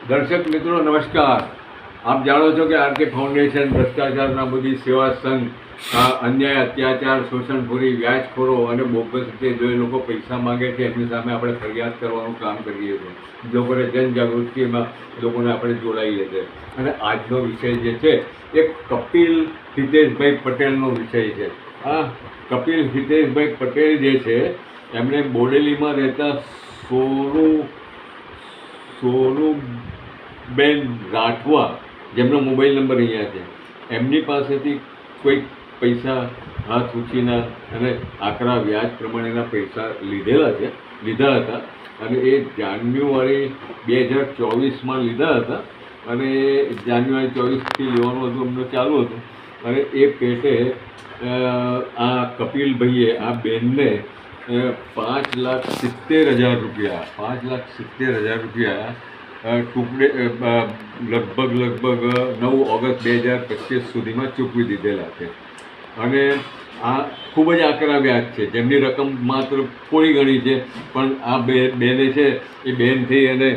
દર્શક મિત્રો નમસ્કાર. આપ જાણો છો કે આરકે ફાઉન્ડેશન ભ્રષ્ટાચારના બધી સેવા સંઘ અન્યાય, અત્યાચાર, શોષણખોરી, વ્યાજખોરો અને બોગસ રીતે જો એ લોકો પૈસા માગે છે એમની સામે આપણે ફરિયાદ કરવાનું કામ કરીએ છીએ. લોકોને જનજાગૃતિમાં લોકોને આપણે જોડાઈએ છીએ. અને આજનો વિષય જે છે એ કપિલ હિતેશભાઈ પટેલનો વિષય છે. આ કપિલ હિતેશભાઈ પટેલ જે છે એમણે બોડેલીમાં રહેતા સોનુબેન રાઠવા, જેમનો મોબાઈલ નંબર અહીંયા છે, એમની પાસેથી કોઈક પૈસા હાથ ઉછીના અને આકરા વ્યાજ પ્રમાણેના પૈસા લીધા હતા. અને એ જાન્યુઆરી 2024માં લીધા હતા અને જાન્યુઆરી 24થી લેવાનું હતું, એમનું ચાલુ હતું. અને એ પેટે આ કપિલભાઈએ આ બેનને 5,70,000 રૂપિયા ટુકડે લગભગ 9 ઓગસ્ટ 2025 સુધીમાં ચૂકવી દીધેલા છે. અને આ ખૂબ જ આકરા વ્યાજ છે, જેમની રકમ માત્ર થોડી ઘણી છે, પણ આ બેને છે એ બેન થઈ અને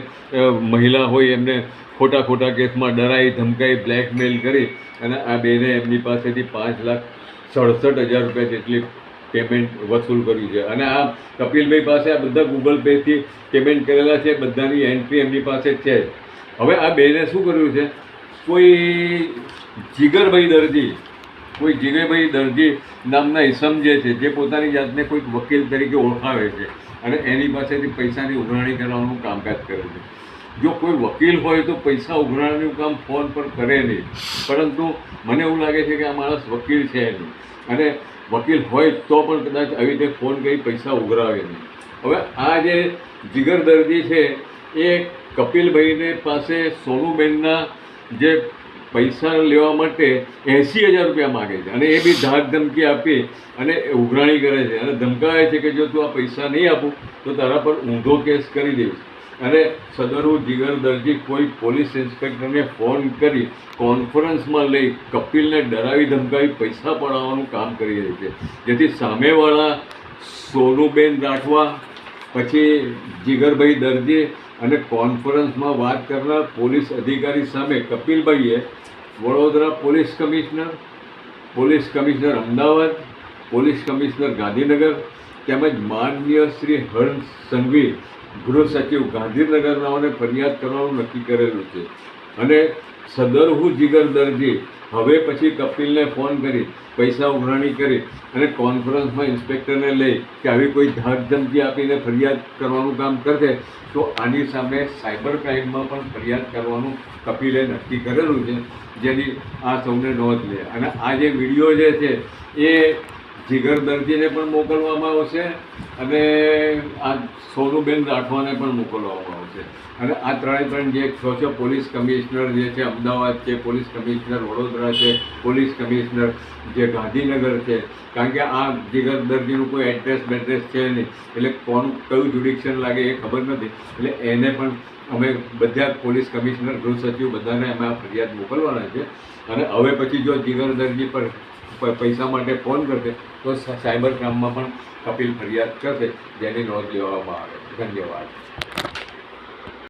મહિલા હોય એમને ખોટા કેસમાં ડરાઈ ધમકાઈ બ્લેકમેલ કરી અને આ બેને એમની પાસેથી 5,67,000 રૂપિયા જેટલી પેમેન્ટ વસૂલ કર્યું છે. અને આ કપિલભાઈ પાસે આ બધા ગૂગલ પેથી પેમેન્ટ કરેલા છે, બધાની એન્ટ્રી એમની પાસે છે. હવે આ બેને શું કર્યું છે, કોઈ જીગરભાઈ દરજી નામના ઇસમ જે છે, જે પોતાની જાતને કોઈક વકીલ તરીકે ઓળખાવે છે અને એની પાસેથી પૈસાની ઉઘરાણી કરવાનું કામકાજ કરે છે. જો કોઈ વકીલ હોય તો પૈસા ઉઘરાણીનું કામ ફોન પર કરે નહીં, પરંતુ મને એવું લાગે છે કે આ માણસ વકીલ છે નહીં, અને વકીલ હોય તો પણ કદાચ આવી રીતે ફોન કરી પૈસા ઉઘરાવે નહીં. હવે આ જે જીગર દરજી છે એ કપિલભાઈને પાસે સોનુબેનના જે પૈસા લેવા માટે 80,000 રૂપિયા માગે છે, અને એ બી ધાક ધમકી આપી અને ઉઘરાણી કરે છે અને ધમકાવે છે કે જો તું આ પૈસા નહીં આપું તો તારા પર ઊંધો કેસ કરી દઈશ. અને સદરુ જીગર દરજી કોઈ પોલીસ ઇન્સ્પેક્ટરને ફોન કરી કોન્ફરન્સમાં લઈ કપિલને ડરાવી ધમકાવી પૈસા પડાવવાનું કામ કરી રહી છે, જેથી સામેવાળા સોનુબેન રાઠવા, પછી જીગરભાઈ દરજી અને કોન્ફરન્સમાં વાત કરનાર પોલીસ અધિકારી સામે કપિલભાઈએ Vadodara police commissioner Ahmedabad, police commissioner Gandhinagar તેમજ માનનીય શ્રી હર્ષ સંઘવી, ગૃહ સચિવ ગાંધીનગરનાઓને ફરિયાદ કરવાનું નક્કી કરેલું છે. અને સદરહુ જીગર દરજી હવે પછી કપિલને ફોન કરી પૈસા ઉઘરાણી કરી અને કોન્ફરન્સમાં ઇન્સ્પેક્ટરને લઈ કે આવી કોઈ ધાક ધમકી આપીને ફરિયાદ કરવાનું કામ કરશે તો આની સામે સાયબર ક્રાઇમમાં પણ ફરિયાદ કરવાનું કપિલે નક્કી કરેલું છે, જેની આ સૌને નોંધ લે. અને આ જે વિડીયો જે છે એ જીગર દરજીને પણ મોકલવામાં આવશે અને આ સોનુબેન રાઠવાને પણ મોકલવામાં આવશે. અને આ ત્રણ જે છ પોલીસ કમિશનર જે છે અમદાવાદ છે, પોલીસ કમિશનર વડોદરા છે, પોલીસ કમિશનર જે ગાંધીનગર છે, કારણ કે આ જીગર દરજીનું કોઈ એડ્રેસ છે નહીં, એટલે કયું જ્યુડિક્શન લાગે એ ખબર નથી, એટલે એને પણ અમે બધા પોલીસ કમિશનર, ગૃહ સચિવ બધાને અમે આ ફરિયાદ મોકલવાના છે. અને હવે પછી જો જીગર દરજી પર પૈસા માટે ફોન કરશે તો સાયબર ક્રાઇમમાં પણ કપિલ ફરિયાદ કરશે, જેની નોંધ લેવામાં આવે. ધન્યવાદ.